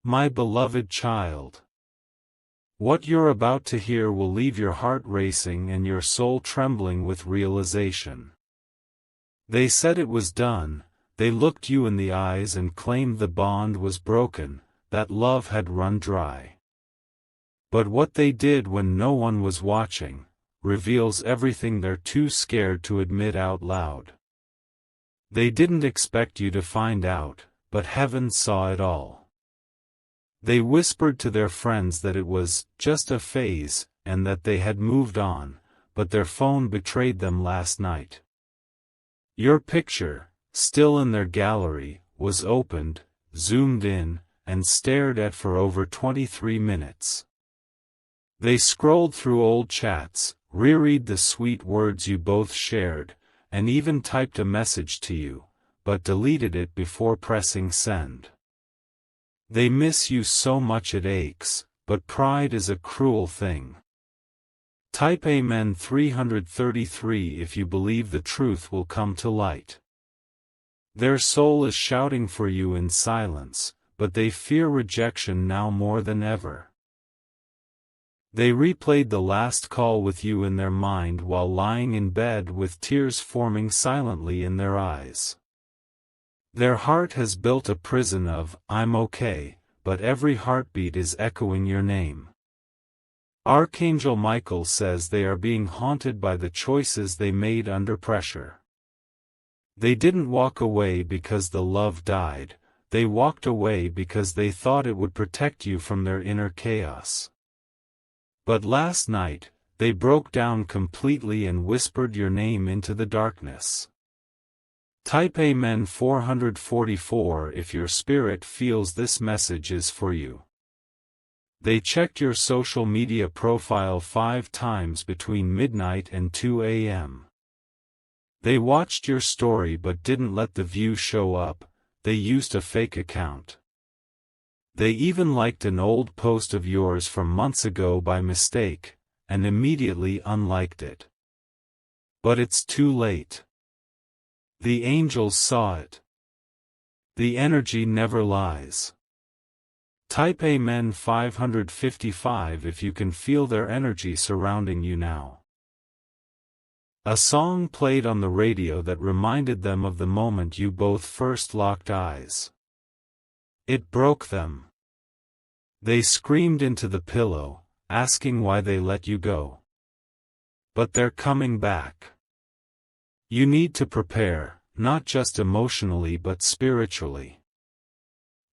My beloved child. What you're about to hear will leave your heart racing and your soul trembling with realization. They said it was done, they looked you in the eyes and claimed the bond was broken, that love had run dry. But what they did when no one was watching, reveals everything they're too scared to admit out loud. They didn't expect you to find out, but heaven saw it all. They whispered to their friends that it was just a phase, and that they had moved on, but their phone betrayed them last night. Your picture, still in their gallery, was opened, zoomed in, and stared at for over 23 minutes. They scrolled through old chats, reread the sweet words you both shared, and even typed a message to you, but deleted it before pressing send. They miss you so much it aches, but pride is a cruel thing. Type Amen 333 if you believe the truth will come to light. Their soul is shouting for you in silence, but they fear rejection now more than ever. They replayed the last call with you in their mind while lying in bed with tears forming silently in their eyes. Their heart has built a prison of, I'm okay, but every heartbeat is echoing your name. Archangel Michael says they are being haunted by the choices they made under pressure. They didn't walk away because the love died, they walked away because they thought it would protect you from their inner chaos. But last night, they broke down completely and whispered your name into the darkness. Type Amen 444 if your spirit feels this message is for you. They checked your social media profile 5 times between midnight and 2 a.m. They watched your story but didn't let the view show up, they used a fake account. They even liked an old post of yours from months ago by mistake, and immediately unliked it. But it's too late. The angels saw it. The energy never lies. Type Amen 555 if you can feel their energy surrounding you now. A song played on the radio that reminded them of the moment you both first locked eyes. It broke them. They screamed into the pillow, asking why they let you go. But they're coming back. You need to prepare, not just emotionally but spiritually.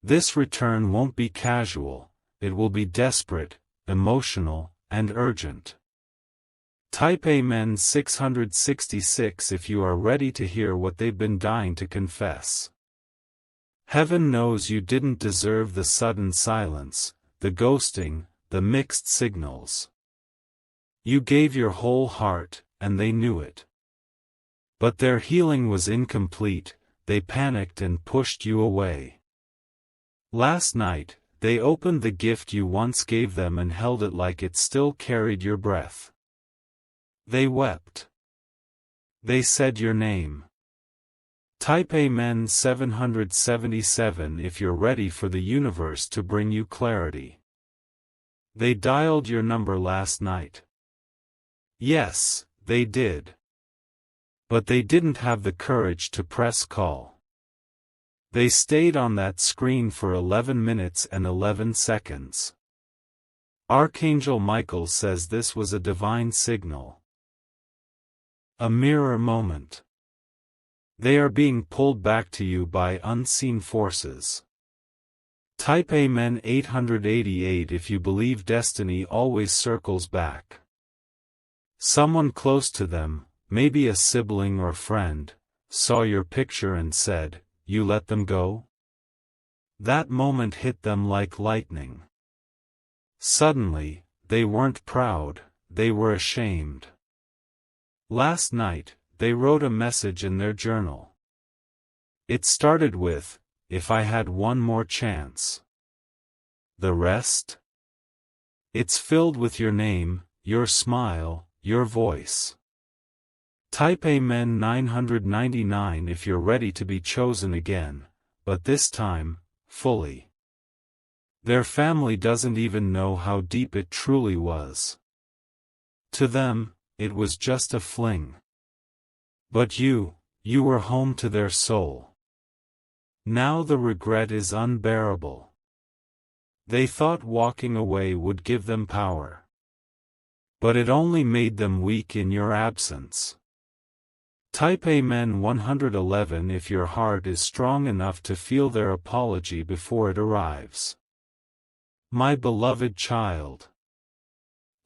This return won't be casual, it will be desperate, emotional, and urgent. Type Amen 666 if you are ready to hear what they've been dying to confess. Heaven knows you didn't deserve the sudden silence, the ghosting, the mixed signals. You gave your whole heart, and they knew it. But their healing was incomplete, they panicked and pushed you away. Last night, they opened the gift you once gave them and held it like it still carried your breath. They wept. They said your name. Type Amen 777 if you're ready for the universe to bring you clarity. They dialed your number last night. Yes, they did. But they didn't have the courage to press call. They stayed on that screen for 11 minutes and 11 seconds. Archangel Michael says this was a divine signal. A mirror moment. They are being pulled back to you by unseen forces. Type Amen 888 if you believe destiny always circles back. Someone close to them, maybe a sibling or friend, saw your picture and said, "You let them go?" That moment hit them like lightning. Suddenly, they weren't proud, they were ashamed. Last night, they wrote a message in their journal. It started with, "If I had one more chance." The rest? It's filled with your name, your smile, your voice. Type Amen 999 if you're ready to be chosen again, but this time, fully. Their family doesn't even know how deep it truly was. To them, it was just a fling. But you were home to their soul. Now the regret is unbearable. They thought walking away would give them power. But it only made them weak in your absence. Type Amen 111 if your heart is strong enough to feel their apology before it arrives. My beloved child.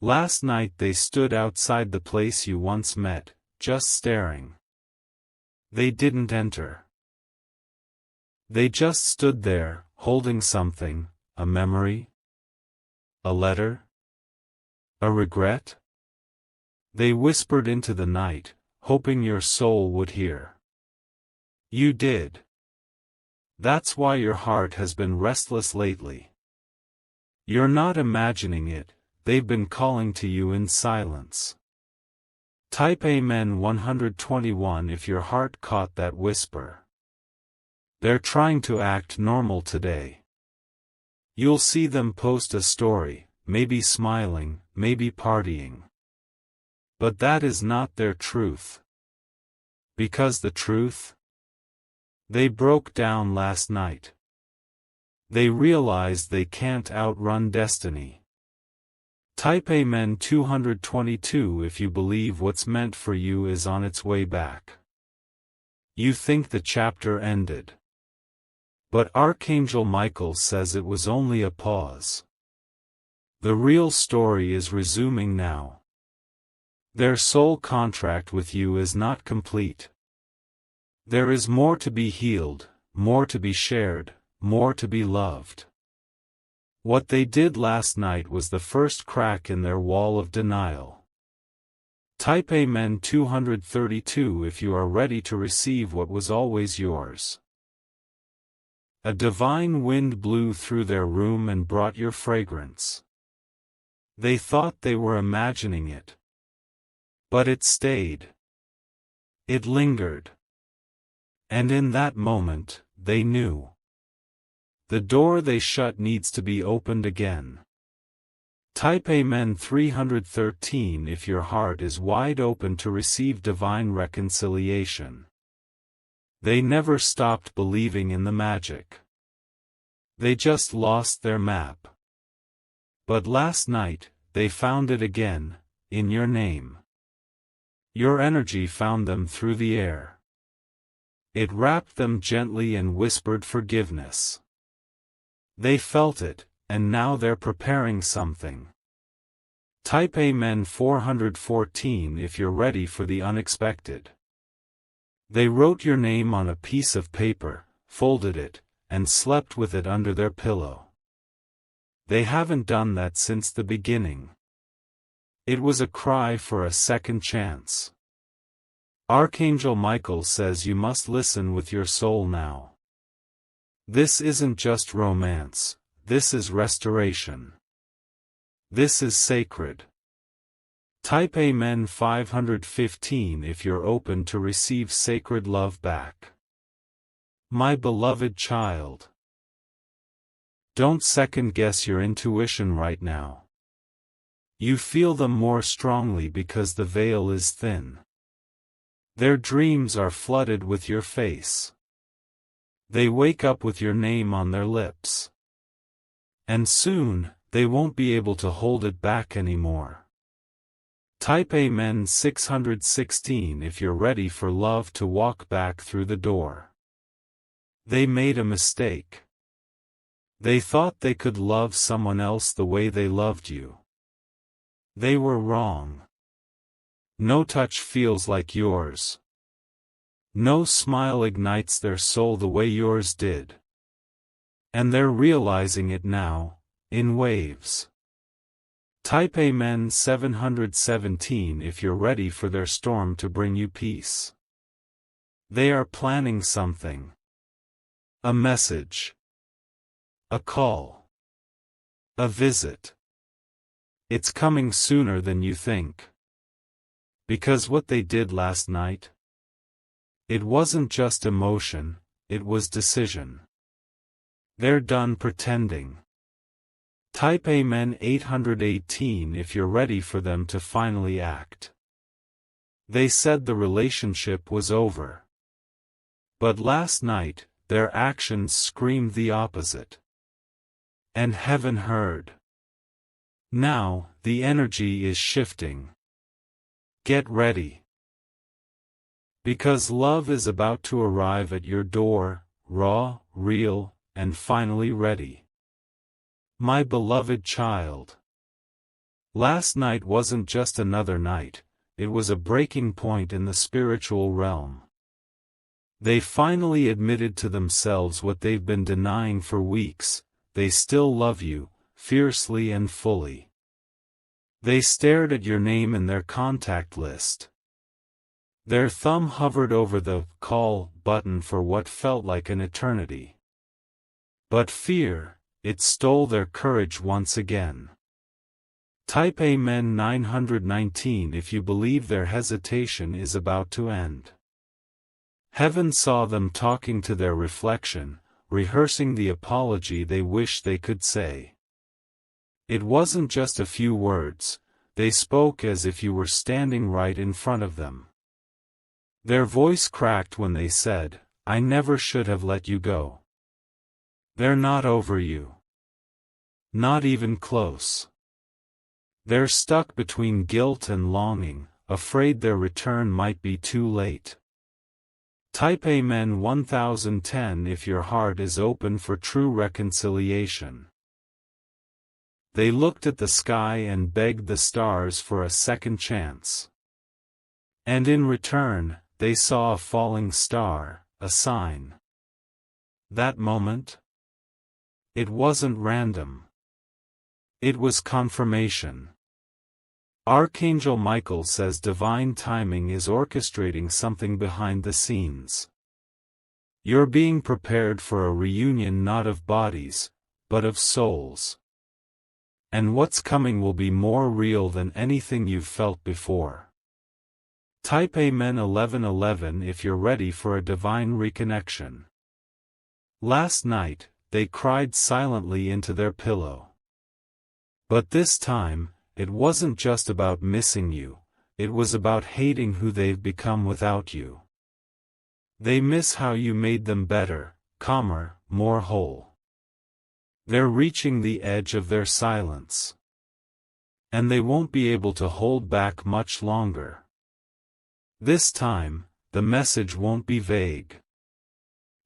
Last night they stood outside the place you once met, just staring. They didn't enter. They just stood there, holding something, a memory? A letter? A regret? They whispered into the night, hoping your soul would hear. You did. That's why your heart has been restless lately. You're not imagining it, they've been calling to you in silence. Type Amen 121 if your heart caught that whisper. They're trying to act normal today. You'll see them post a story, maybe smiling, maybe partying. But that is not their truth. Because the truth? They broke down last night. They realized they can't outrun destiny. Type Amen 222 if you believe what's meant for you is on its way back. You think the chapter ended. But Archangel Michael says it was only a pause. The real story is resuming now. Their soul contract with you is not complete. There is more to be healed, more to be shared, more to be loved. What they did last night was the first crack in their wall of denial. Type Amen 232 if you are ready to receive what was always yours. A divine wind blew through their room and brought your fragrance. They thought they were imagining it. But it stayed. It lingered. And in that moment, they knew. The door they shut needs to be opened again. Type Amen 313 if your heart is wide open to receive divine reconciliation. They never stopped believing in the magic. They just lost their map. But last night, they found it again, in your name. Your energy found them through the air. It wrapped them gently and whispered forgiveness. They felt it, and now they're preparing something. Type Amen 414 if you're ready for the unexpected. They wrote your name on a piece of paper, folded it, and slept with it under their pillow. They haven't done that since the beginning. It was a cry for a second chance. Archangel Michael says you must listen with your soul now. This isn't just romance, this is restoration. This is sacred. Type Amen 515 if you're open to receive sacred love back. My beloved child. Don't second-guess your intuition right now. You feel them more strongly because the veil is thin. Their dreams are flooded with your face. They wake up with your name on their lips. And soon, they won't be able to hold it back anymore. Type Amen 616 if you're ready for love to walk back through the door. They made a mistake. They thought they could love someone else the way they loved you. They were wrong. No touch feels like yours. No smile ignites their soul the way yours did. And they're realizing it now, in waves. Type Amen 717 if you're ready for their storm to bring you peace. They are planning something. A message. A call. A visit. It's coming sooner than you think. Because what they did last night? It wasn't just emotion, it was decision. They're done pretending. Type Amen 818 if you're ready for them to finally act. They said the relationship was over. But last night, their actions screamed the opposite. And heaven heard. Now, the energy is shifting. Get ready. Because love is about to arrive at your door, raw, real, and finally ready. My beloved child. Last night wasn't just another night, it was a breaking point in the spiritual realm. They finally admitted to themselves what they've been denying for weeks: they still love you, fiercely and fully. They stared at your name in their contact list. Their thumb hovered over the call button for what felt like an eternity. But fear, it stole their courage once again. Type Amen 919 if you believe their hesitation is about to end. Heaven saw them talking to their reflection, rehearsing the apology they wish they could say. It wasn't just a few words, they spoke as if you were standing right in front of them. Their voice cracked when they said, "I never should have let you go." They're not over you. Not even close. They're stuck between guilt and longing, afraid their return might be too late. Type Amen 1010 if your heart is open for true reconciliation. They looked at the sky and begged the stars for a second chance. And in return, they saw a falling star, a sign. That moment? It wasn't random. It was confirmation. Archangel Michael says divine timing is orchestrating something behind the scenes. You're being prepared for a reunion not of bodies, but of souls. And what's coming will be more real than anything you've felt before. Type Amen 1111 if you're ready for a divine reconnection. Last night, they cried silently into their pillow. But this time, it wasn't just about missing you, it was about hating who they've become without you. They miss how you made them better, calmer, more whole. They're reaching the edge of their silence. And they won't be able to hold back much longer. This time, the message won't be vague.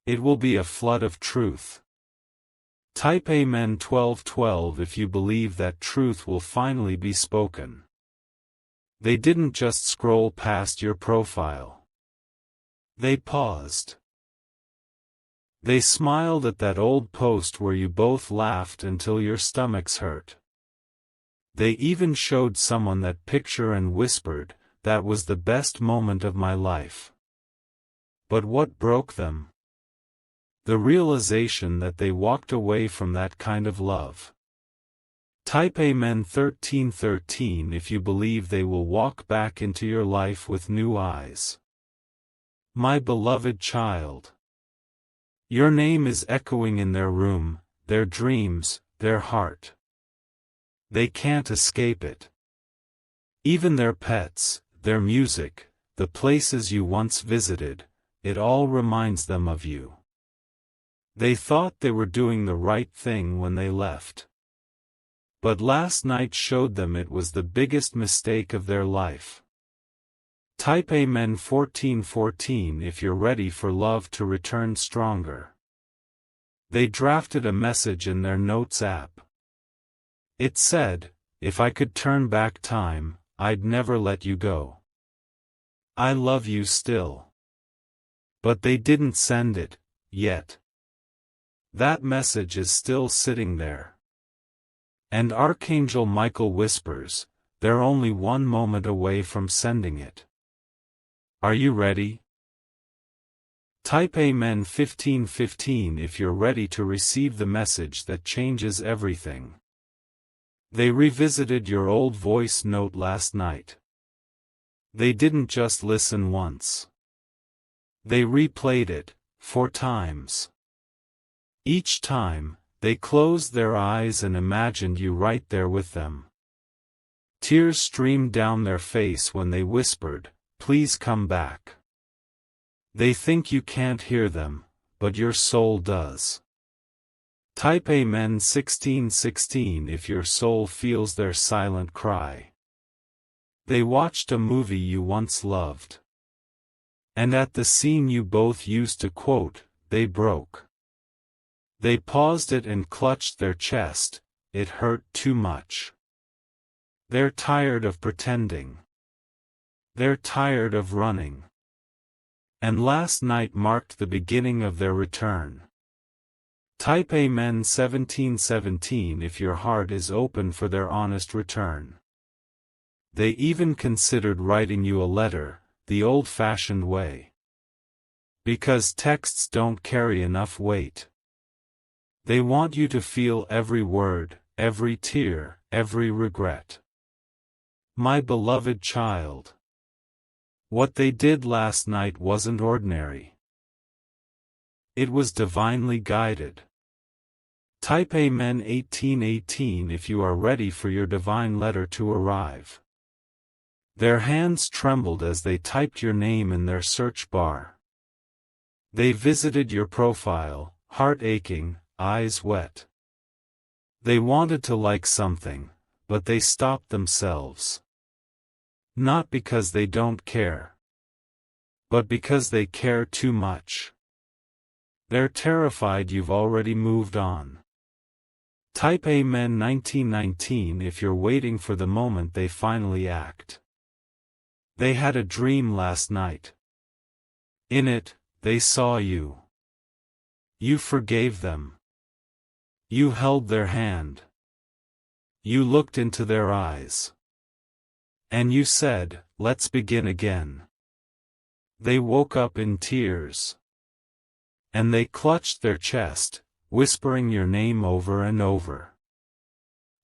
It will be a flood of truth. Type Amen 1212 if you believe that truth will finally be spoken. They didn't just scroll past your profile. They paused. They smiled at that old post where you both laughed until your stomachs hurt. They even showed someone that picture and whispered, "That was the best moment of my life." But what broke them? The realization that they walked away from that kind of love. Type Amen 1313 if you believe they will walk back into your life with new eyes. My beloved child. Your name is echoing in their room, their dreams, their heart. They can't escape it. Even their pets, their music, the places you once visited, it all reminds them of you. They thought they were doing the right thing when they left. But last night showed them it was the biggest mistake of their life. Type Amen 1414 if you're ready for love to return stronger. They drafted a message in their notes app. It said, "If I could turn back time, I'd never let you go. I love you still." But they didn't send it, yet. That message is still sitting there. And Archangel Michael whispers, they're only one moment away from sending it. Are you ready? Type Amen 1515 if you're ready to receive the message that changes everything. They revisited your old voice note last night. They didn't just listen once. They replayed it, 4 times. Each time, They closed their eyes and imagined you right there with them. Tears streamed down their face when they whispered, "Please come back." They think you can't hear them, but your soul does. Type Amen 1616 if your soul feels their silent cry. They watched a movie you once loved. And at the scene you both used to quote, they broke. They paused it and clutched their chest, it hurt too much. They're tired of pretending. They're tired of running. And last night marked the beginning of their return. Type Amen 1717 if your heart is open for their honest return. They even considered writing you a letter, the old-fashioned way. Because texts don't carry enough weight. They want you to feel every word, every tear, every regret. My beloved child. What they did last night wasn't ordinary. It was divinely guided. Type Amen 1818 if you are ready for your divine letter to arrive. Their hands trembled as they typed your name in their search bar. They visited your profile, heart aching, eyes wet. They wanted to like something, but they stopped themselves. Not because they don't care, but because they care too much. They're terrified you've already moved on. Type Amen 1919 if you're waiting for the moment they finally act. They had a dream last night. In it, they saw you. You forgave them. You held their hand. You looked into their eyes. And you said, "Let's begin again." They woke up in tears. And they clutched their chest, whispering your name over and over.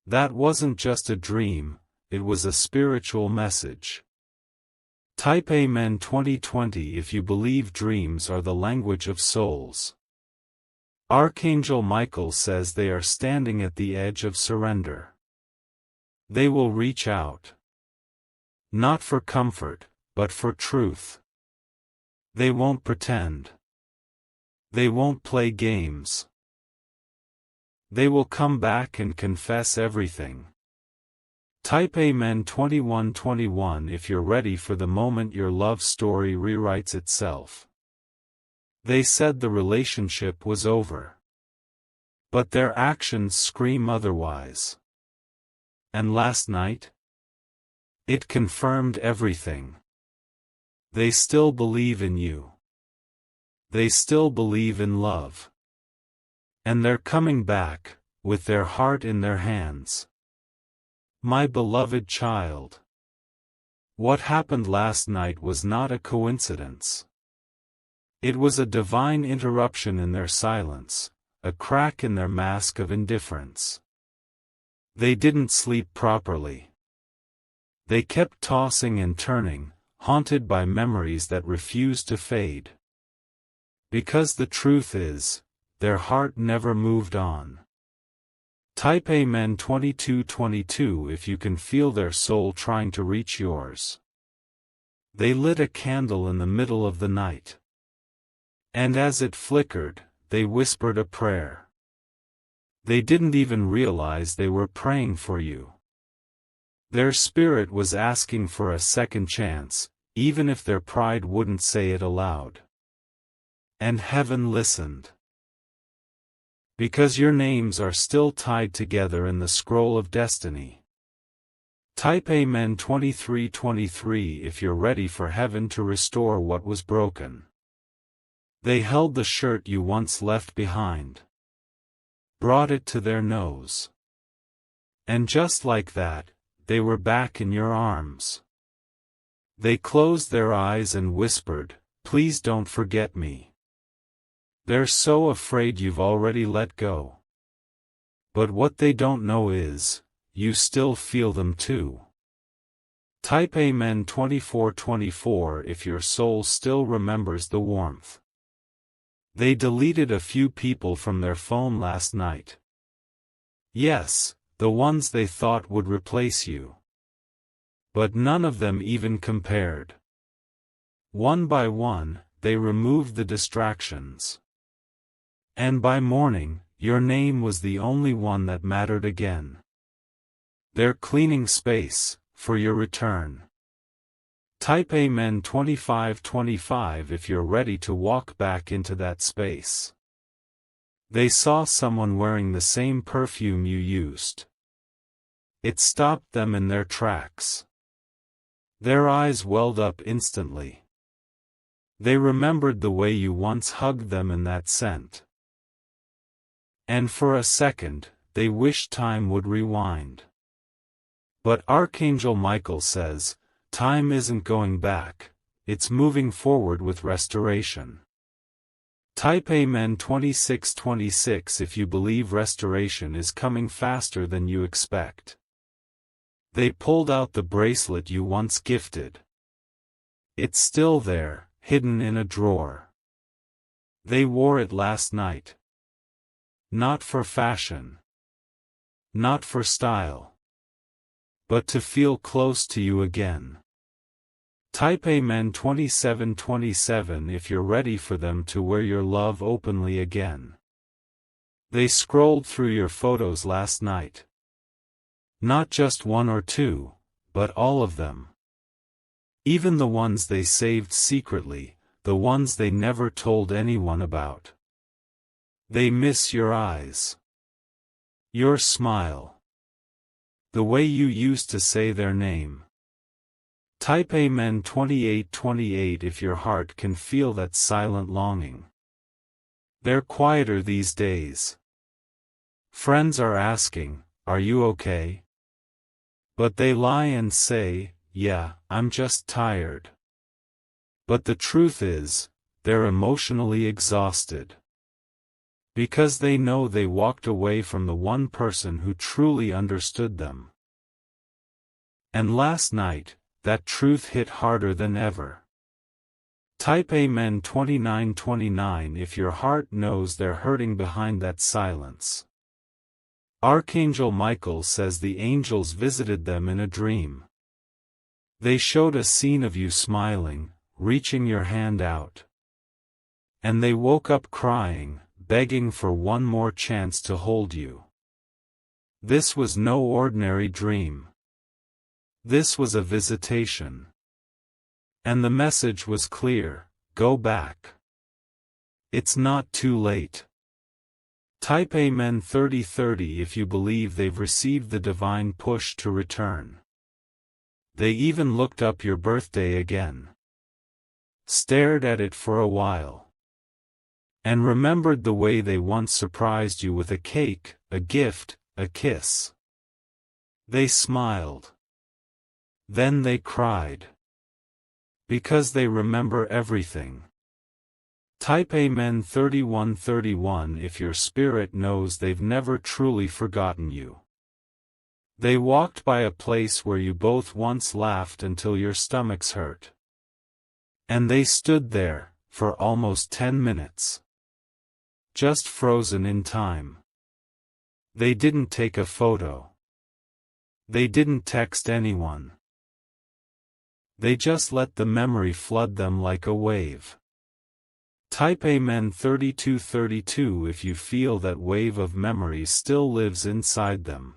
That wasn't just a dream, it was a spiritual message. Type Amen 2020 if you believe dreams are the language of souls. Archangel Michael says they are standing at the edge of surrender. They will reach out. Not for comfort, but for truth. They won't pretend. They won't play games. They will come back and confess everything. Type Amen 2121 if you're ready for the moment your love story rewrites itself. They said the relationship was over. But their actions scream otherwise. And last night? It confirmed everything. They still believe in you. They still believe in love. And they're coming back, with their heart in their hands. My beloved child. What happened last night was not a coincidence. It was a divine interruption in their silence, a crack in their mask of indifference. They didn't sleep properly. They kept tossing and turning, haunted by memories that refused to fade. Because the truth is, their heart never moved on. Type Amen 2222 if you can feel their soul trying to reach yours. They lit a candle in the middle of the night. And as it flickered, they whispered a prayer. They didn't even realize they were praying for you. Their spirit was asking for a second chance, even if their pride wouldn't say it aloud. And heaven listened. Because your names are still tied together in the scroll of destiny. Type Amen 2323 if you're ready for heaven to restore what was broken. They held the shirt you once left behind. Brought it to their nose. And just like that, they were back in your arms. They closed their eyes and whispered, "Please don't forget me." They're so afraid you've already let go. But what they don't know is, you still feel them too. Type Amen 2424 if your soul still remembers the warmth. They deleted a few people from their phone last night. Yes, the ones they thought would replace you. But none of them even compared. One by one, they removed the distractions. And by morning, your name was the only one that mattered again. They're cleaning space for your return. Type Amen 2525 if you're ready to walk back into that space. They saw someone wearing the same perfume you used. It stopped them in their tracks. Their eyes welled up instantly. They remembered the way you once hugged them in that scent. And for a second, they wished time would rewind. But Archangel Michael says, time isn't going back, it's moving forward with restoration. Type Amen 2626 if you believe restoration is coming faster than you expect. They pulled out the bracelet you once gifted. It's still there, hidden in a drawer. They wore it last night. Not for fashion. Not for style. But to feel close to you again. Type Amen 2727 if you're ready for them to wear your love openly again. They scrolled through your photos last night. Not just one or two, but all of them. Even the ones they saved secretly, the ones they never told anyone about. They miss your eyes. Your smile. The way you used to say their name. Type Amen 2828 if your heart can feel that silent longing. They're quieter these days. Friends are asking, are you okay? But they lie and say, yeah, I'm just tired. But the truth is, they're emotionally exhausted. Because they know they walked away from the one person who truly understood them. And last night, that truth hit harder than ever. Type Amen 2929 if your heart knows they're hurting behind that silence. Archangel Michael says the angels visited them in a dream. They showed a scene of you smiling, reaching your hand out. And they woke up crying, begging for one more chance to hold you. This was no ordinary dream. This was a visitation. And the message was clear, go back. It's not too late. Type Amen 3030 if you believe they've received the divine push to return. They even looked up your birthday again. Stared at it for a while. And remembered the way they once surprised you with a cake, a gift, a kiss. They smiled. Then they cried. Because they remember everything. Type Amen 3131 if your spirit knows they've never truly forgotten you. They walked by a place where you both once laughed until your stomachs hurt. And they stood there, for almost 10 minutes. Just frozen in time. They didn't take a photo. They didn't text anyone. They just let the memory flood them like a wave. Type Amen 3232 if you feel that wave of memory still lives inside them.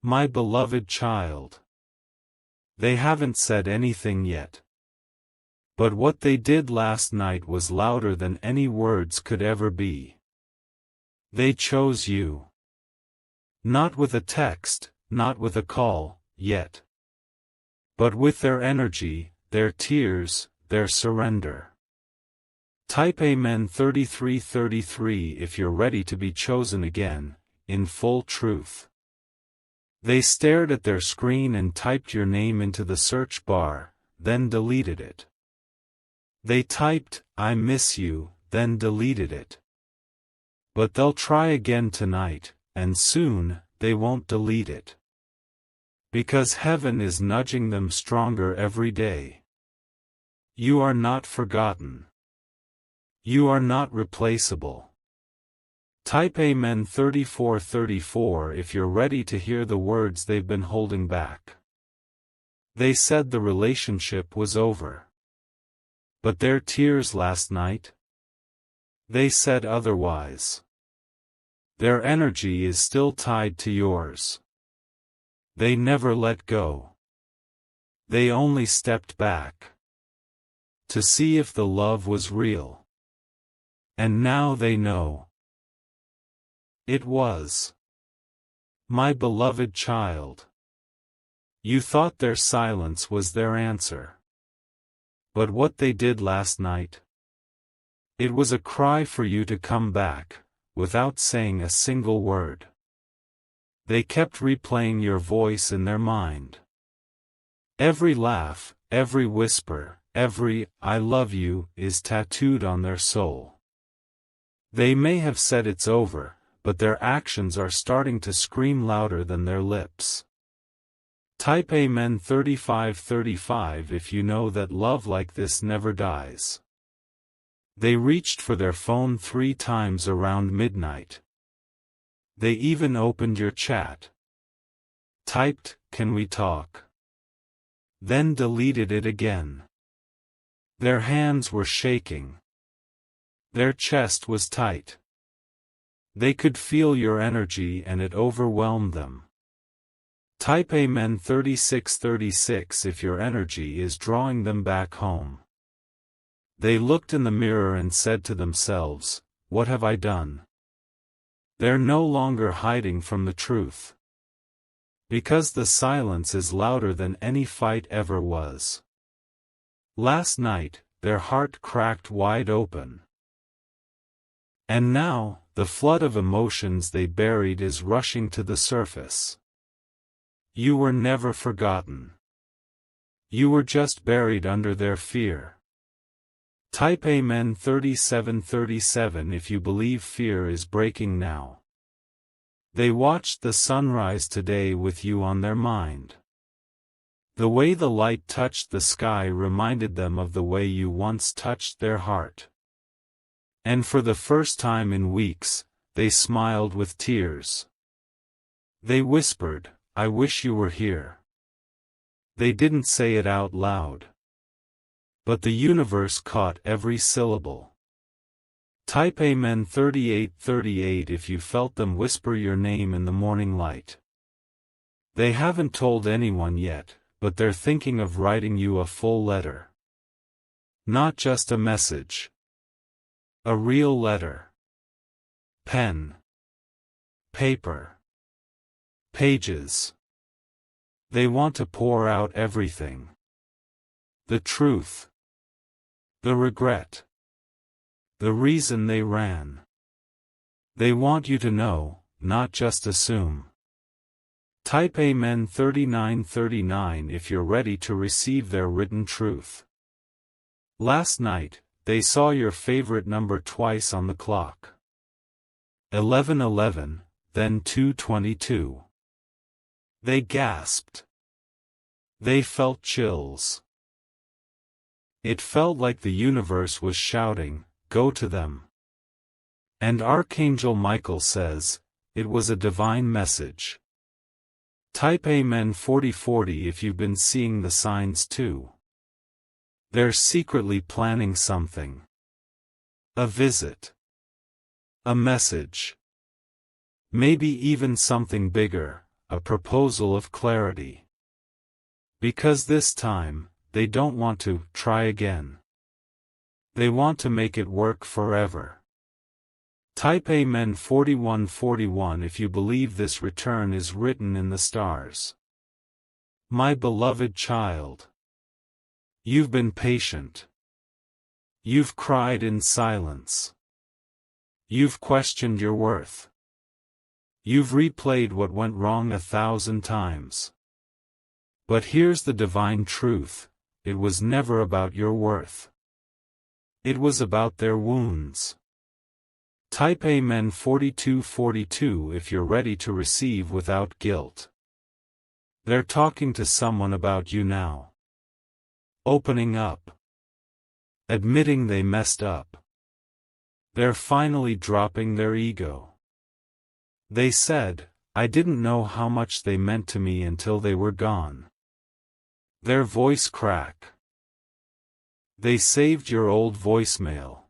My beloved child. They haven't said anything yet. But what they did last night was louder than any words could ever be. They chose you. Not with a text, not with a call, yet. But with their energy, their tears, their surrender. Type Amen 3333 if you're ready to be chosen again, in full truth. They stared at their screen and typed your name into the search bar, then deleted it. They typed, I miss you, then deleted it. But they'll try again tonight, and soon, they won't delete it. Because heaven is nudging them stronger every day. You are not forgotten. You are not replaceable. Type Amen 3434 if you're ready to hear the words they've been holding back. They said the relationship was over. But their tears last night? They said otherwise. Their energy is still tied to yours. They never let go. They only stepped back to see if the love was real. And now they know. It was. My beloved child. You thought their silence was their answer. But what they did last night? It was a cry for you to come back, without saying a single word. They kept replaying your voice in their mind. Every laugh, every whisper, every "I love you" is tattooed on their soul. They may have said it's over, but their actions are starting to scream louder than their lips. Type Amen 3535 if you know that love like this never dies. They reached for their phone 3 times around midnight. They even opened your chat. Typed, "Can we talk?" Then deleted it again. Their hands were shaking. Their chest was tight. They could feel your energy and it overwhelmed them. Type Amen 3636 if your energy is drawing them back home. They looked in the mirror and said to themselves, "What have I done?" They're no longer hiding from the truth. Because the silence is louder than any fight ever was. Last night, their heart cracked wide open. And now, the flood of emotions they buried is rushing to the surface. You were never forgotten. You were just buried under their fear. Type Amen 3737 if you believe fear is breaking now. They watched the sunrise today with you on their mind. The way the light touched the sky reminded them of the way you once touched their heart. And for the first time in weeks, they smiled with tears. They whispered, "I wish you were here." They didn't say it out loud. But the universe caught every syllable. Type Amen 3838 if you felt them whisper your name in the morning light. They haven't told anyone yet, but they're thinking of writing you a full letter. Not just a message. A real letter. Pen. Paper. Pages. They want to pour out everything. The truth. The regret. The reason they ran. They want you to know, not just assume. Type Amen 3939 if you're ready to receive their written truth. Last night, they saw your favorite number twice on the clock. 11:11, then 2:22. They gasped. They felt chills. It felt like the universe was shouting, "Go to them." And Archangel Michael says, it was a divine message. Type Amen 4040 if you've been seeing the signs too. They're secretly planning something. A visit. A message. Maybe even something bigger, a proposal of clarity. Because this time, they don't want to try again. They want to make it work forever. Type Amen 4141 if you believe this return is written in the stars. My beloved child. You've been patient. You've cried in silence. You've questioned your worth. You've replayed what went wrong 1,000 times. But here's the divine truth, it was never about your worth. It was about their wounds. Type Amen 4242 if you're ready to receive without guilt. They're talking to someone about you now. Opening up. Admitting they messed up. They're finally dropping their ego. They said, I didn't know how much they meant to me until they were gone. Their voice crack. They saved your old voicemail.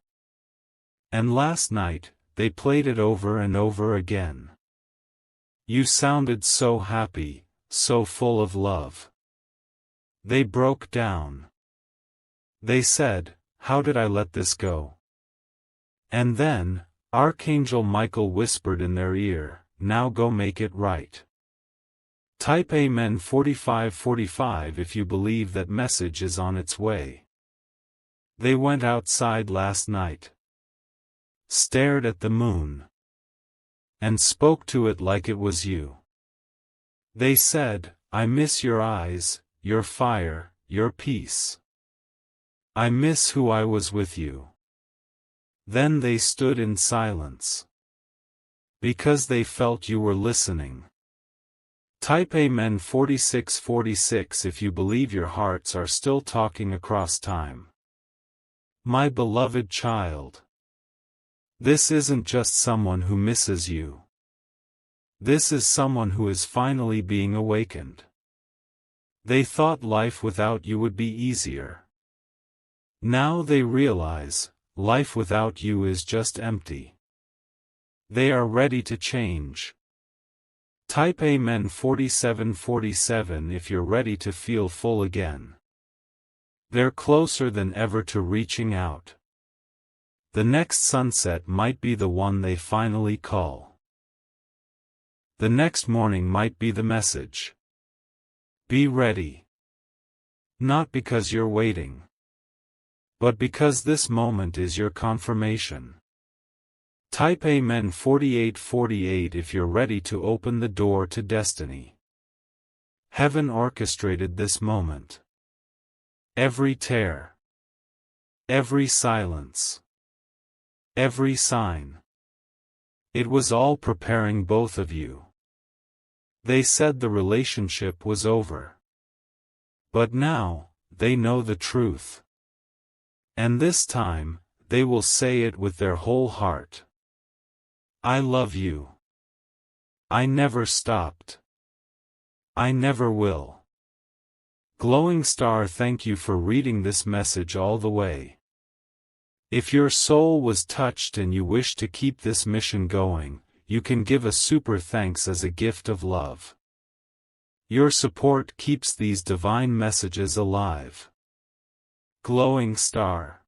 And last night, they played it over and over again. You sounded so happy, so full of love. They broke down. They said, how did I let this go? And then, Archangel Michael whispered in their ear, now go make it right. Type Amen 4545 if you believe that message is on its way. They went outside last night. Stared at the moon. And spoke to it like it was you. They said, I miss your eyes, your fire, your peace. I miss who I was with you. Then they stood in silence. Because they felt you were listening. Type Amen 4646 if you believe your hearts are still talking across time. My beloved child. This isn't just someone who misses you. This is someone who is finally being awakened. They thought life without you would be easier. Now they realize, life without you is just empty. They are ready to change. Type Amen 4747 if you're ready to feel full again. They're closer than ever to reaching out. The next sunset might be the one they finally call. The next morning might be the message. Be ready. Not because you're waiting, but because this moment is your confirmation. Type Amen 4848 if you're ready to open the door to destiny. Heaven orchestrated this moment. Every tear. Every silence. Every sign. It was all preparing both of you. They said the relationship was over. But now, they know the truth. And this time, they will say it with their whole heart. I love you. I never stopped. I never will. Glowing star, thank you for reading this message all the way. If your soul was touched and you wish to keep this mission going, you can give a super thanks as a gift of love. Your support keeps these divine messages alive. Glowing star.